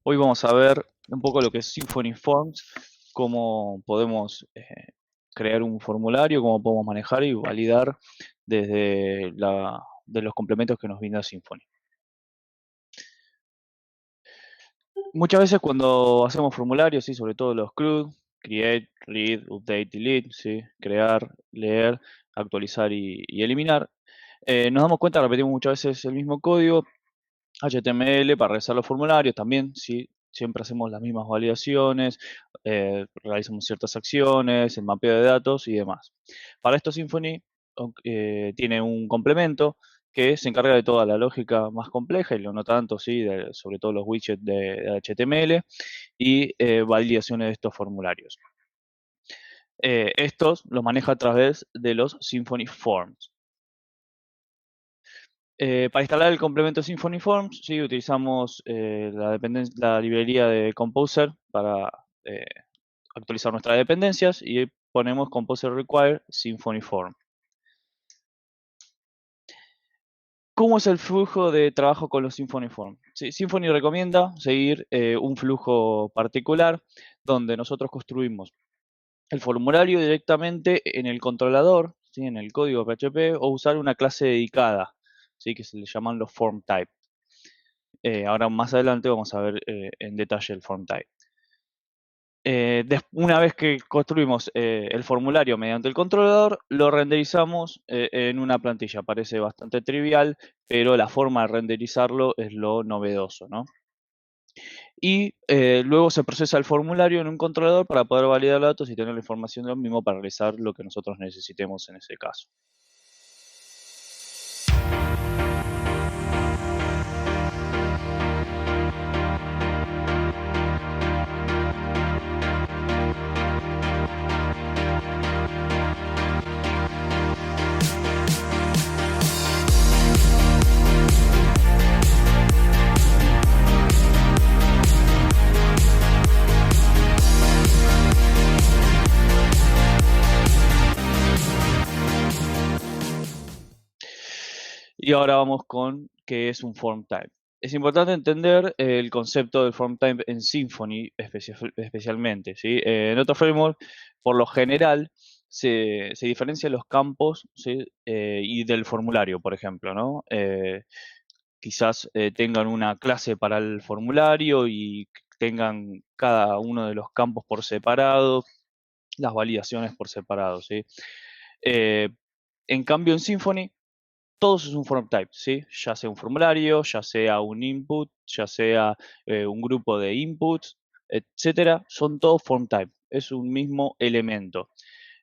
Hoy vamos a ver un poco lo que es Symfony Forms, cómo podemos crear un formulario, cómo podemos manejar y validar desde de los complementos que nos brinda Symfony. Muchas veces cuando hacemos formularios, ¿sí? Sobre todo los CRUD, create, read, update, delete, ¿sí? Crear, leer, actualizar y eliminar, nos damos cuenta, repetimos muchas veces el mismo código, HTML para realizar los formularios también, sí, siempre hacemos las mismas validaciones, realizamos ciertas acciones, el mapeo de datos y demás. Para esto Symfony tiene un complemento que se encarga de toda la lógica más compleja y no tanto, sí, sobre todo los widgets de HTML y validaciones de estos formularios. Estos los maneja a través de los Symfony Forms. Para instalar el complemento Symfony Forms, sí, utilizamos la librería de Composer para eh, actualizar nuestras dependencias y ponemos Composer Require Symfony Form. ¿Cómo es el flujo de trabajo con los Symfony Form? Sí, Symfony recomienda seguir un flujo particular donde nosotros construimos el formulario directamente en el controlador, ¿sí? En el código PHP, o usar una clase dedicada, ¿sí? Que se le llaman los form type. Ahora más adelante vamos a ver en detalle el form type. Una vez que construimos el formulario mediante el controlador, lo renderizamos en una plantilla. Parece bastante trivial, pero la forma de renderizarlo es lo novedoso, ¿no? Y luego se procesa el formulario en un controlador para poder validar datos y tener la información de lo mismo para realizar lo que nosotros necesitemos en ese caso. Y ahora vamos con qué es un form type. Es importante entender el concepto del form type en Symfony especialmente, ¿sí? En otro framework, por lo general, se diferencian los campos, ¿sí? Y del formulario, por ejemplo, ¿no? Quizás tengan una clase para el formulario y tengan cada uno de los campos por separado, las validaciones por separado, ¿sí? Eh, en cambio, en Symfony todo eso es un form type, ¿sí? Ya sea un formulario, ya sea un input, ya sea un grupo de inputs, etcétera, son todos form type. Es un mismo elemento.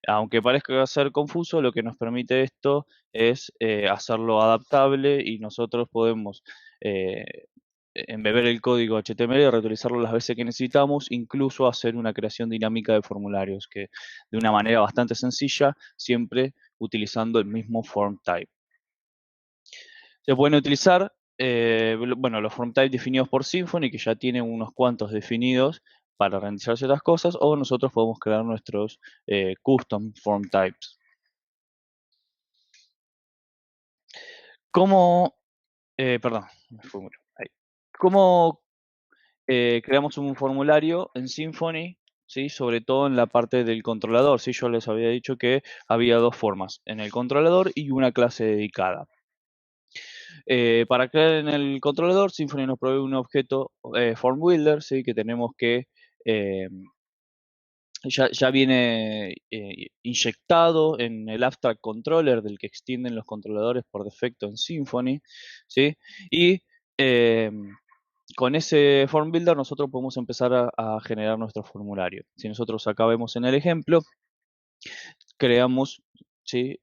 Aunque parezca ser confuso, lo que nos permite esto es hacerlo adaptable y nosotros podemos eh, embeber el código HTML y reutilizarlo las veces que necesitamos, incluso hacer una creación dinámica de formularios, que de una manera bastante sencilla, siempre utilizando el mismo form type. Se pueden utilizar, bueno, los form types definidos por Symfony, que ya tienen unos cuantos definidos para renderizar ciertas cosas, o nosotros podemos crear nuestros custom form types. ¿Cómo, perdón, me fui ahí. ¿Cómo creamos un formulario en Symfony? ¿Sí? Sobre todo en la parte del controlador. ¿Sí? Yo les había dicho que había dos formas, en el controlador y una clase dedicada. Para crear en el controlador, Symfony nos provee un objeto form builder, ¿sí? Que tenemos que eh, ya viene inyectado en el abstract controller del que extienden los controladores por defecto en Symfony, ¿sí? Y eh, con ese form builder nosotros podemos empezar a generar nuestro formulario. Si nosotros acá vemos en el ejemplo, creamos, ¿sí?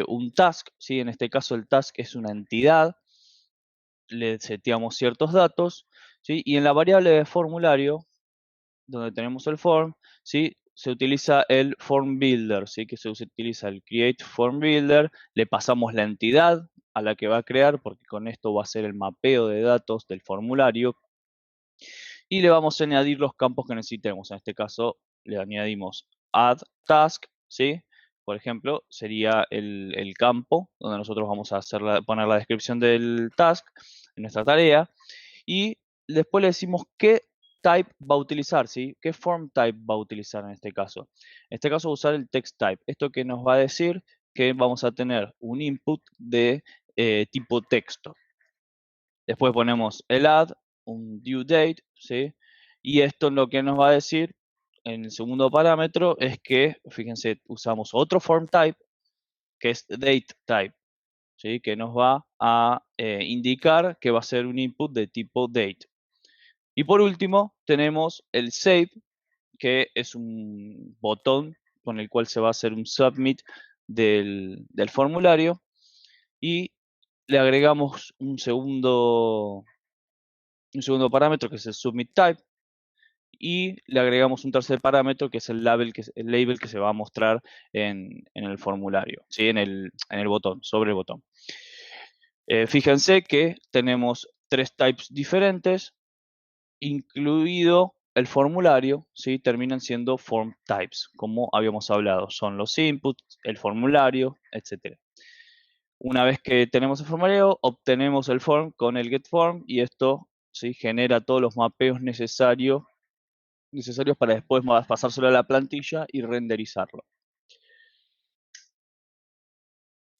Un task, ¿sí? En este caso el task es una entidad, le seteamos ciertos datos, ¿sí? Y en la variable de formulario, donde tenemos el form, ¿sí? Se utiliza el form builder, ¿sí? Que se utiliza el create form builder, le pasamos la entidad a la que va a crear, porque con esto va a ser el mapeo de datos del formulario, y le vamos a añadir los campos que necesitemos. En este caso, le añadimos add task, ¿sí? Por ejemplo, sería el campo donde nosotros vamos a poner la descripción del task, en nuestra tarea, y después le decimos qué type va a utilizar, ¿sí? ¿Qué form type va a utilizar en este caso? En este caso va a usar el text type. Esto que nos va a decir que vamos a tener un input de tipo texto. Después ponemos el add, un due date, ¿sí? Y esto lo que nos va a decir en el segundo parámetro es que, fíjense, usamos otro form type que es date type, ¿sí? Que nos va a indicar que va a ser un input de tipo date. Y por último tenemos el save, que es un botón con el cual se va a hacer un submit del formulario, y le agregamos un segundo parámetro que es el submit type, y le agregamos un tercer parámetro que es el label que se va a mostrar en el formulario, ¿sí? En el botón, sobre el botón. Fíjense que tenemos tres types diferentes, incluido el formulario, ¿sí? Terminan siendo form types, como habíamos hablado. Son los inputs, el formulario, etc. Una vez que tenemos el formulario, obtenemos el form con el getForm, y esto, ¿sí? Genera todos los mapeos necesarios para después pasárselo a la plantilla y renderizarlo.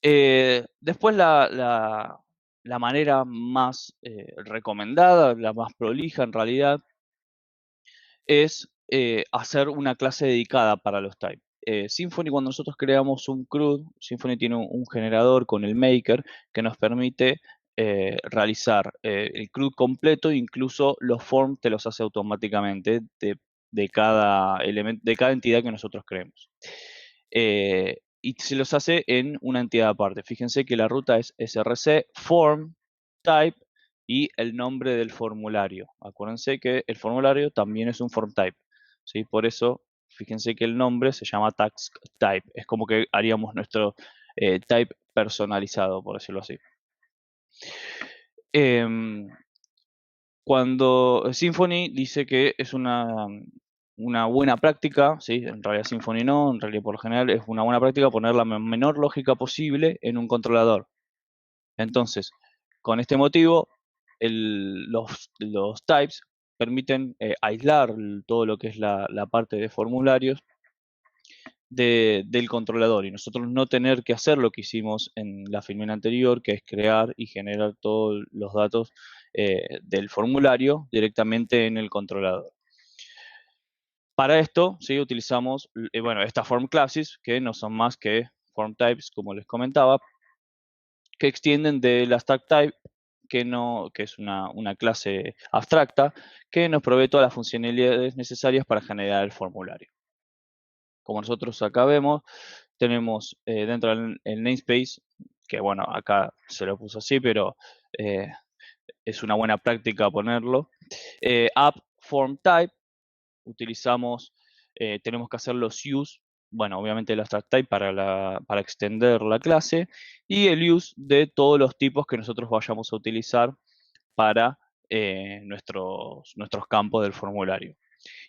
Después la manera más recomendada, la más prolija en realidad, es hacer una clase dedicada para los types. Symfony, cuando nosotros creamos un CRUD, Symfony tiene un generador con el maker que nos permite realizar el CRUD completo, incluso los forms te los hace automáticamente de cada elemento, de cada entidad que nosotros creemos. Y se los hace en una entidad aparte. Fíjense que la ruta es src form type y el nombre del formulario. Acuérdense que el formulario también es un form type, ¿sí? Por eso, fíjense que el nombre se llama task type. Es como que haríamos nuestro type personalizado, por decirlo así. Em, Cuando Symfony dice que es una buena práctica, ¿sí? En realidad Symfony no, en realidad por lo general es una buena práctica poner la menor lógica posible en un controlador. Entonces, con este motivo, los types permiten aislar todo lo que es la parte de formularios del controlador, y nosotros no tener que hacer lo que hicimos en la filmina anterior, que es crear y generar todos los datos del formulario directamente en el controlador. Para esto, ¿sí? Utilizamos estas form classes, que no son más que form types, como les comentaba, que extienden de la stack type, que es una clase abstracta, que nos provee todas las funcionalidades necesarias para generar el formulario. Como nosotros acá vemos, tenemos dentro del el namespace, que bueno, acá se lo puso así, pero es una buena práctica ponerlo. App form type, utilizamos, tenemos que hacer los use, bueno, obviamente el abstract type para extender la clase, y el use de todos los tipos que nosotros vayamos a utilizar para nuestros campos del formulario.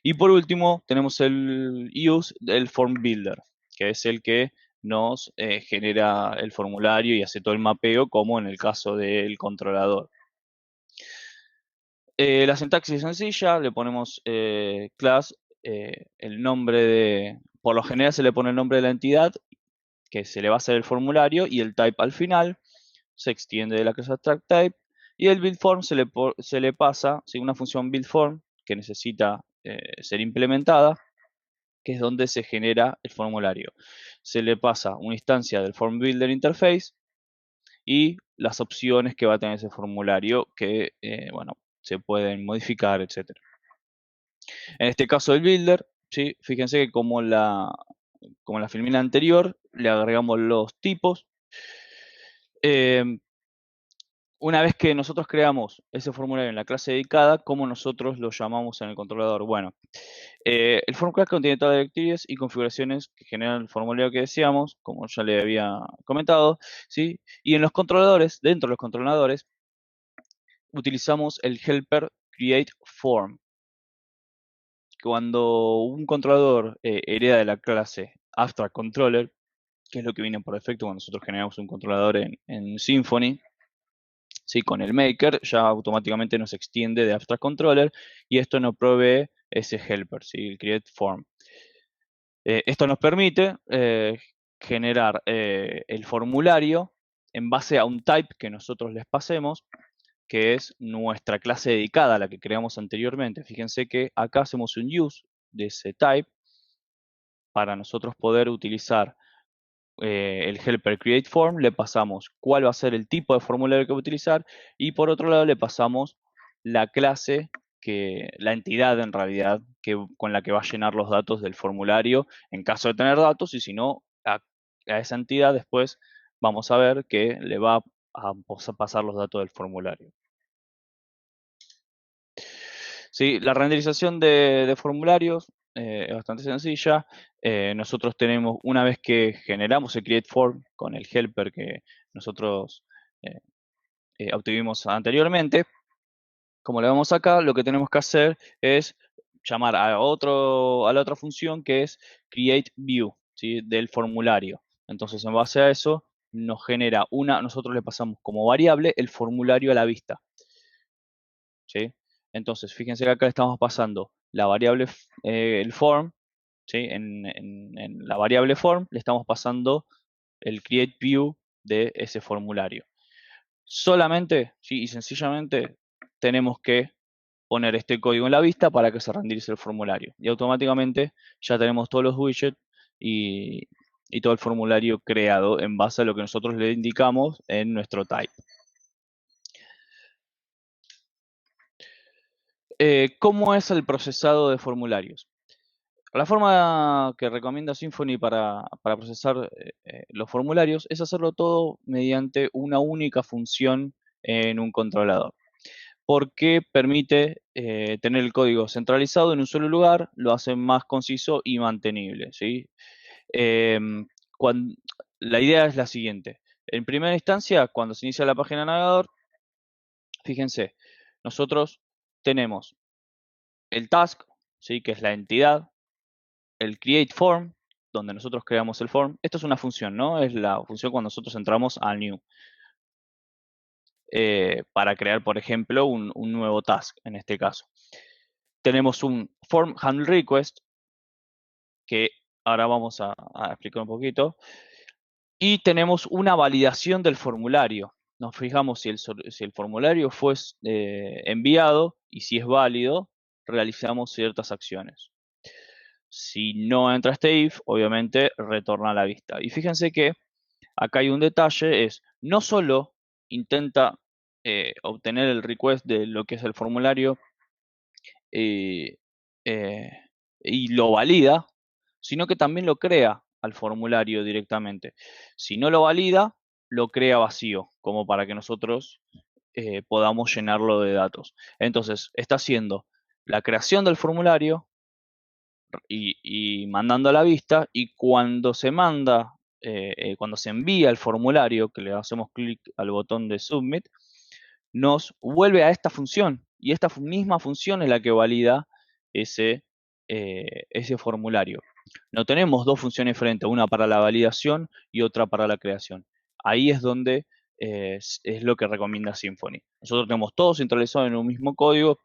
Y por último, tenemos el use del form builder, que es el que nos genera el formulario y hace todo el mapeo, como en el caso del controlador. La sintaxis es sencilla, le ponemos class, el nombre por lo general se le pone el nombre de la entidad que se le va a hacer el formulario, y el type al final. Se extiende de la clase abstract type, y el build form se le pasa, ¿sí? Una función build form que necesita ser implementada, que es donde se genera el formulario. Se le pasa una instancia del form builder interface y las opciones que va a tener ese formulario, que bueno, se pueden modificar, etc. En este caso del builder, ¿sí? Fíjense que como la filmina anterior, le agregamos los tipos. Una vez que nosotros creamos ese formulario en la clase dedicada, ¿cómo nosotros lo llamamos en el controlador? Bueno, el form class contiene todas las directivas y configuraciones que generan el formulario que deseamos, como ya le había comentado, ¿sí? Y en los controladores, dentro de los controladores, utilizamos el helper create form. Cuando un controlador hereda de la clase abstract controller, que es lo que viene por defecto cuando nosotros generamos un controlador en Symfony, ¿sí? Con el maker ya automáticamente nos extiende de abstract controller y esto nos provee ese helper, ¿sí? El create form. Esto nos permite generar el formulario en base a un type que nosotros les pasemos, que es nuestra clase dedicada a la que creamos anteriormente. Fíjense que acá hacemos un use de ese type para nosotros poder utilizar el helper create form, le pasamos cuál va a ser el tipo de formulario que va a utilizar y por otro lado le pasamos la clase, la entidad en realidad con la que va a llenar los datos del formulario en caso de tener datos, y si no, a esa entidad después vamos a ver que le va a pasar los datos del formulario. Sí, la renderización de formularios es bastante sencilla. Nosotros tenemos, una vez que generamos el create form con el helper que nosotros eh, obtuvimos anteriormente, como le vemos acá, lo que tenemos que hacer es llamar a la otra función que es create view, ¿sí? Del formulario. Entonces, en base a eso, nos genera nosotros le pasamos como variable el formulario a la vista, ¿sí? Entonces, fíjense que acá le estamos pasando la variable, el form, ¿sí? En la variable form le estamos pasando el create view de ese formulario. Solamente, ¿sí? Y sencillamente tenemos que poner este código en la vista para que se renderice el formulario. Y automáticamente ya tenemos todos los widgets y, y todo el formulario creado en base a lo que nosotros le indicamos en nuestro type. ¿Cómo es el procesado de formularios? La forma que recomienda Symfony para procesar los formularios es hacerlo todo mediante una única función en un controlador, porque permite tener el código centralizado en un solo lugar, lo hace más conciso y mantenible, ¿sí? Em, cuan- la idea es la siguiente. En primera instancia, cuando se inicia la página de navegador, fíjense, nosotros tenemos el task, ¿sí? Que es la entidad, el create form, donde nosotros creamos el form. Esto es una función, ¿no? Es la función cuando nosotros entramos a new. Para crear, por ejemplo, un nuevo task, en este caso. Tenemos un form handle request, que ahora vamos a explicar un poquito. Y tenemos una validación del formulario. Nos fijamos si el formulario fue enviado y si es válido, realizamos ciertas acciones. Si no entra este if, obviamente retorna a la vista. Y fíjense que acá hay un detalle, es no solo intenta obtener el request de lo que es el formulario eh, eh, y lo valida, sino que también lo crea al formulario directamente. Si no lo valida, lo crea vacío, como para que nosotros podamos llenarlo de datos. Entonces, está haciendo la creación del formulario y mandando a la vista, y cuando se manda, cuando se envía el formulario, que le hacemos clic al botón de Submit, nos vuelve a esta función, y esta misma función es la que valida ese formulario. No tenemos dos funciones diferentes, una para la validación y otra para la creación. Ahí es donde es lo que recomienda Symfony. Nosotros tenemos todo centralizado en un mismo código,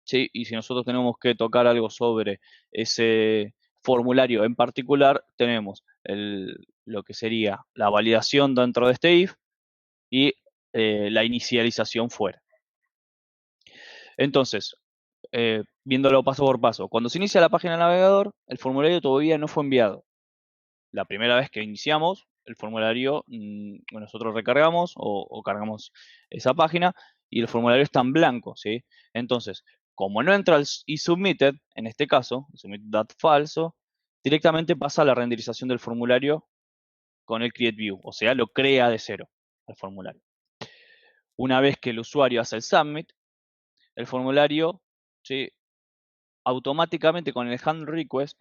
¿sí? Y si nosotros tenemos que tocar algo sobre ese formulario en particular, tenemos lo que sería la validación dentro de este if y la inicialización fuera. Entonces, viéndolo paso por paso, cuando se inicia la página del navegador, el formulario todavía no fue enviado. La primera vez que iniciamos el formulario, nosotros recargamos o cargamos esa página y el formulario está en blanco, ¿sí? Entonces, como no entra el isubmitted, en este caso, submit.falso, directamente pasa a la renderización del formulario con el create view, o sea, lo crea de cero el formulario. Una vez que el usuario hace el submit, el formulario, ¿sí? Automáticamente con el handle request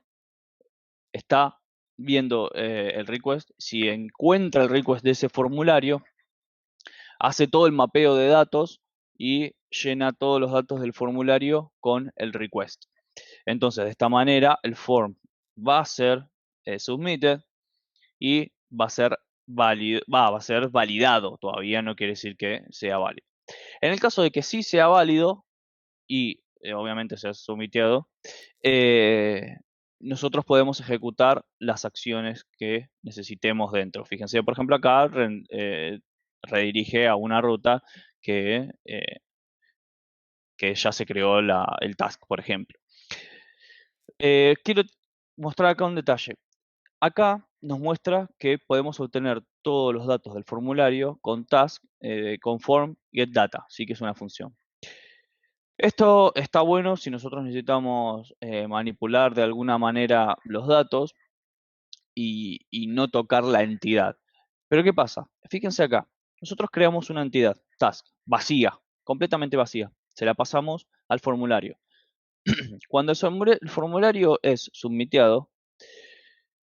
está viendo el request. Si encuentra el request de ese formulario, hace todo el mapeo de datos y llena todos los datos del formulario con el request. Entonces, de esta manera, el form va a ser submitted y va a ser va a ser validado, todavía no quiere decir que sea válido. En el caso de que sí sea válido y obviamente sea sometido, eh, nosotros podemos ejecutar las acciones que necesitemos dentro. Fíjense, por ejemplo, acá redirige a una ruta que ya se creó el task, por ejemplo. Quiero mostrar acá un detalle. Acá nos muestra que podemos obtener todos los datos del formulario con task, con form getData, sí que es una función. Esto está bueno si nosotros necesitamos manipular de alguna manera los datos y no tocar la entidad. Pero ¿qué pasa? Fíjense acá, nosotros creamos una entidad, task, vacía, completamente vacía. Se la pasamos al formulario. Cuando el formulario es submiteado,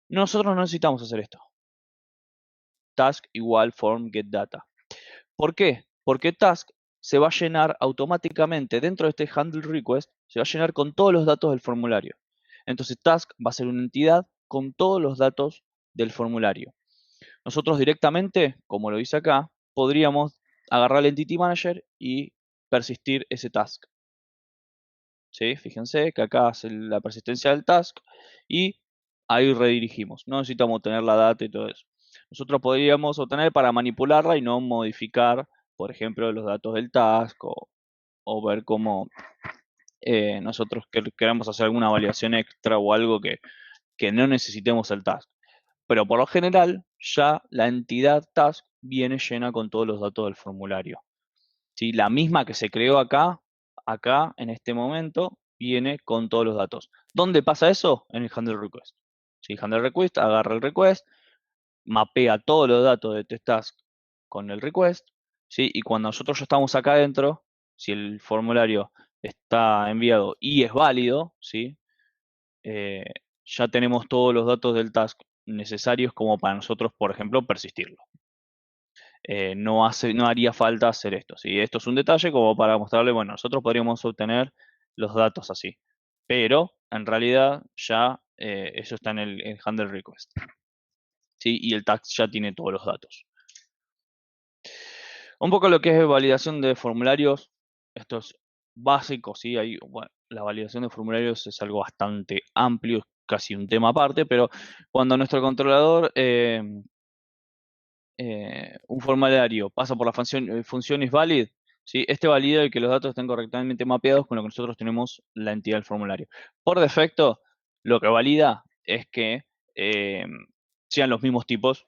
nosotros no necesitamos hacer esto. Task igual form get data. ¿Por qué? Porque task se va a llenar automáticamente dentro de este handle request, se va a llenar con todos los datos del formulario. Entonces task va a ser una entidad con todos los datos del formulario. Nosotros directamente, como lo dice acá, podríamos agarrar el Entity Manager y persistir ese task. ¿Sí? Fíjense que acá hace la persistencia del task y ahí redirigimos. No necesitamos obtener la data y todo eso. Nosotros podríamos obtener para manipularla y no modificar, por ejemplo, los datos del task o ver cómo nosotros queremos hacer alguna validación extra o algo que no necesitemos el task. Pero por lo general, ya la entidad task viene llena con todos los datos del formulario. ¿Sí? La misma que se creó acá en este momento, viene con todos los datos. ¿Dónde pasa eso? En el handle request. ¿Sí? Handle request agarra el request, mapea todos los datos de test task con el request, ¿sí? Y cuando nosotros ya estamos acá adentro, si el formulario está enviado y es válido, ¿sí? Eh, ya tenemos todos los datos del task necesarios como para nosotros, por ejemplo, persistirlo. No haría falta hacer esto, ¿sí? Esto es un detalle como para mostrarle, bueno, nosotros podríamos obtener los datos así, pero en realidad ya eso está en el handle request, ¿sí? Y el task ya tiene todos los datos. Un poco lo que es validación de formularios, esto es básico, ¿sí? Bueno, la validación de formularios es algo bastante amplio, es casi un tema aparte, pero cuando nuestro controlador un formulario pasa por la función isValid, ¿sí? Este valida el que los datos estén correctamente mapeados con lo que nosotros tenemos la entidad del formulario. Por defecto, lo que valida es que eh, sean los mismos tipos,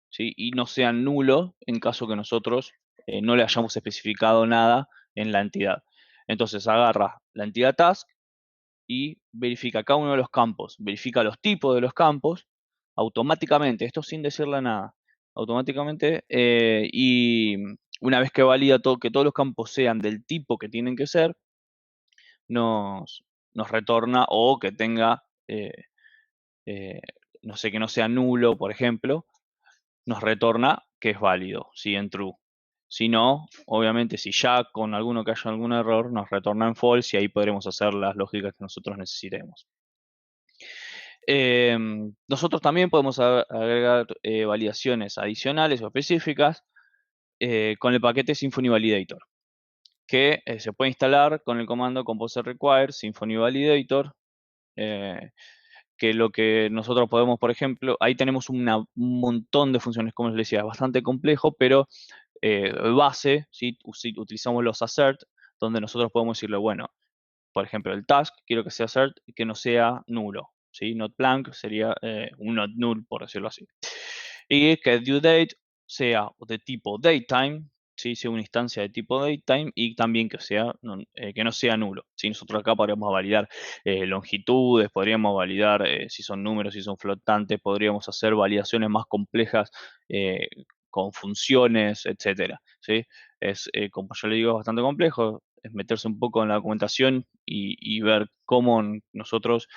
¿sí? Y no sean nulos en caso que nosotros no le hayamos especificado nada en la entidad. Entonces agarra la entidad task y verifica cada uno de los campos, verifica los tipos de los campos automáticamente, esto sin decirle nada, automáticamente, y una vez que valida que todos los campos sean del tipo que tienen que ser, nos retorna o que tenga, eh, no sé, que no sea nulo, por ejemplo, nos retorna que es válido, si en true. Si no, obviamente, si ya con alguno que haya algún error, nos retorna en false y ahí podremos hacer las lógicas que nosotros necesitemos. Nosotros también podemos agregar validaciones adicionales o específicas con el paquete Symfony Validator, que se puede instalar con el comando composer require Symfony Validator, que lo que nosotros podemos, por ejemplo, ahí tenemos un montón de funciones, como les decía, es bastante complejo, pero base, ¿sí? Utilizamos los assert, donde nosotros podemos decirle, bueno, por ejemplo, el task, quiero que sea assert, que no sea nulo, ¿sí? Not blank sería un not null, por decirlo así. Y que due date sea de tipo datetime, ¿sí? Sea una instancia de tipo datetime y también que no sea nulo. ¿Sí? Nosotros acá podríamos validar longitudes, podríamos validar si son números, si son flotantes, podríamos hacer validaciones más complejas con funciones, etcétera, ¿sí? Es, como yo le digo, es bastante complejo, es meterse un poco en la documentación y ver cómo nosotros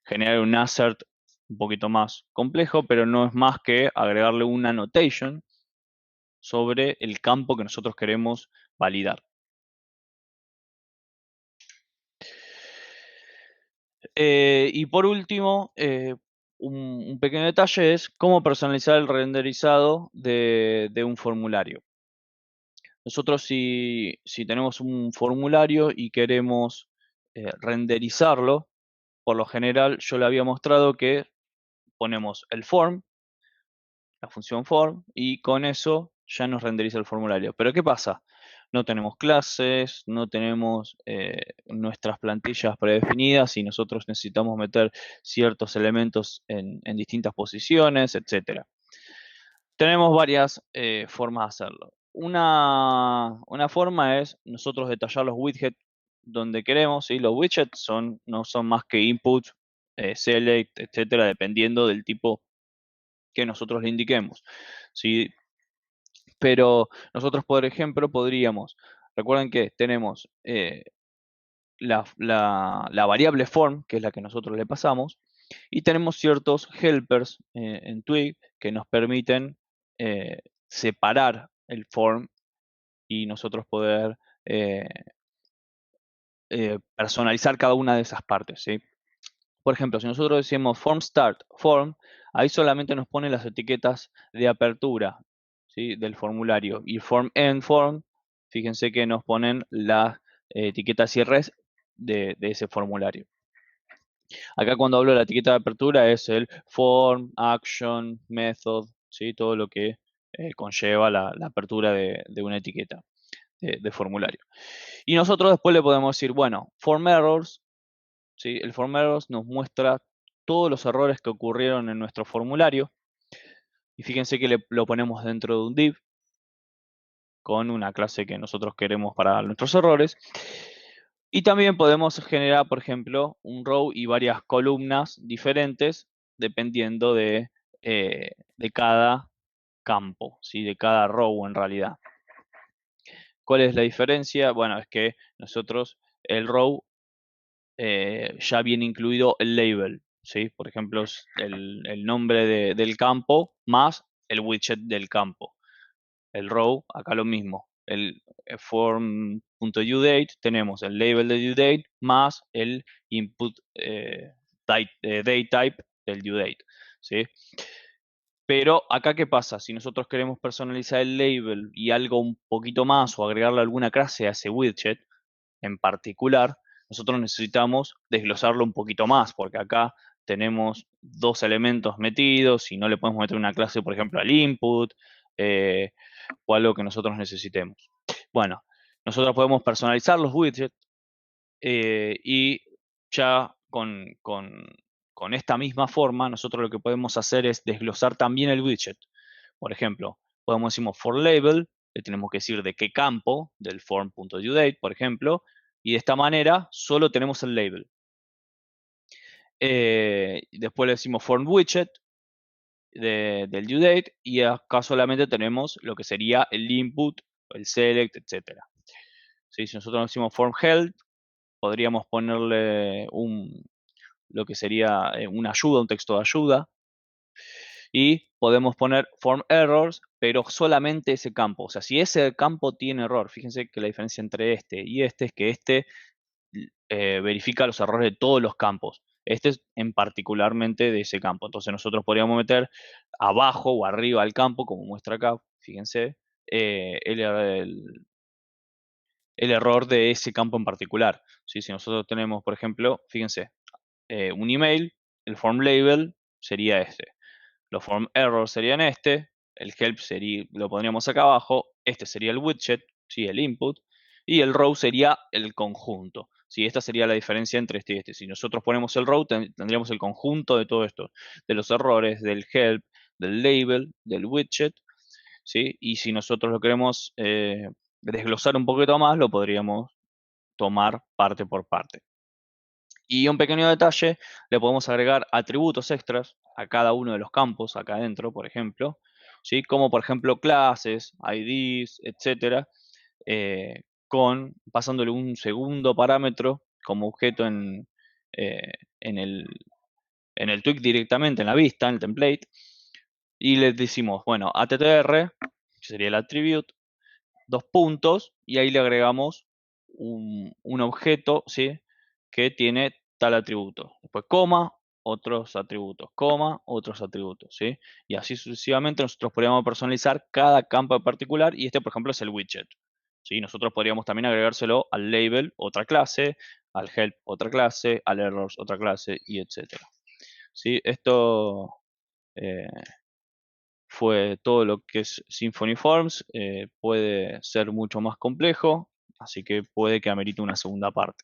generar un assert un poquito más complejo, pero no es más que agregarle una annotation sobre el campo que nosotros queremos validar. Y por último, un pequeño detalle es cómo personalizar el renderizado de un formulario. Nosotros si tenemos un formulario y queremos renderizarlo, por lo general yo le había mostrado que ponemos el form, la función form, y con eso ya nos renderiza el formulario. Pero ¿qué pasa? No tenemos clases, no tenemos nuestras plantillas predefinidas y nosotros necesitamos meter ciertos elementos en distintas posiciones, etcétera. Tenemos varias formas de hacerlo. Una forma es nosotros detallar los widgets donde queremos, ¿sí? Los widgets no son más que input, select, etcétera, dependiendo del tipo que nosotros le indiquemos, ¿sí? Pero nosotros, por ejemplo, recuerden que tenemos la variable form, que es la que nosotros le pasamos, y tenemos ciertos helpers en Twig que nos permiten separar el form y nosotros poder eh, personalizar cada una de esas partes, ¿sí? Por ejemplo, si nosotros decimos form start form, ahí solamente nos pone las etiquetas de apertura, ¿sí? Del formulario. Y form end form, fíjense que nos ponen las etiquetas cierres de ese formulario. Acá cuando hablo de la etiqueta de apertura es el form, action, method, ¿sí? Todo lo que conlleva la apertura de una etiqueta de formulario. Y nosotros después le podemos decir, bueno, form errors, ¿sí? El form errors nos muestra todos los errores que ocurrieron en nuestro formulario. Y fíjense que lo ponemos dentro de un div con una clase que nosotros queremos para nuestros errores. Y también podemos generar, por ejemplo, un row y varias columnas diferentes dependiendo de cada campo, ¿sí? De cada row en realidad. ¿Cuál es la diferencia? Bueno, es que nosotros el row ya viene incluido el label, ¿sí? Por ejemplo, es el nombre del campo más el widget del campo. El row, acá lo mismo. El form.udate tenemos el label de due más el input date type del due ¿sí? Pero acá, ¿qué pasa? Si nosotros queremos personalizar el label y algo un poquito más o agregarle alguna clase a ese widget en particular, nosotros necesitamos desglosarlo un poquito más, porque acá tenemos dos elementos metidos y no le podemos meter una clase, por ejemplo, al input eh, o algo que nosotros necesitemos. Bueno, nosotros podemos personalizar los widgets y ya con esta misma forma, nosotros lo que podemos hacer es desglosar también el widget. Por ejemplo, podemos decir for label, le tenemos que decir de qué campo, del form.udate, por ejemplo, y de esta manera solo tenemos el label. Después le decimos form widget del due y acá solamente tenemos lo que sería el input, el select, etc. ¿Sí? Si nosotros decimos form help, podríamos ponerle lo que sería una ayuda, un texto de ayuda, y podemos poner form errors, pero solamente ese campo. O sea, si ese campo tiene error, fíjense que la diferencia entre este y este es que este verifica los errores de todos los campos. Este es en particularmente de ese campo. Entonces nosotros podríamos meter abajo o arriba del campo, como muestra acá, fíjense, el error de ese campo en particular. ¿Sí? Si nosotros tenemos, por ejemplo, fíjense, un email, el form label sería este. Los form errors serían este, el help lo pondríamos acá abajo, este sería el widget, ¿sí? El input, y el row sería el conjunto. ¿Sí? Esta sería la diferencia entre este y este. Si nosotros ponemos el row, tendríamos el conjunto de todo esto, de los errores, del help, del label, del widget, ¿sí? Y si nosotros lo queremos desglosar un poquito más, lo podríamos tomar parte por parte. Y un pequeño detalle, le podemos agregar atributos extras a cada uno de los campos acá adentro, por ejemplo, ¿sí? Como por ejemplo clases, IDs, etcétera, pasándole un segundo parámetro como objeto eh, en el, en el Twig directamente, en la vista, en el template, y le decimos, bueno, attr, que sería el attribute, dos puntos, y ahí le agregamos un objeto, ¿sí? Que tiene tal atributo. Después coma, otros atributos, coma, otros atributos, ¿sí? Y así sucesivamente nosotros podríamos personalizar cada campo en particular y este, por ejemplo, es el widget, ¿sí? Nosotros podríamos también agregárselo al label, otra clase, al help, otra clase, al errors, otra clase, y etcétera. ¿Sí? Esto eh, fue todo lo que es Symfony Forms. Puede ser mucho más complejo, así que puede que amerite una segunda parte.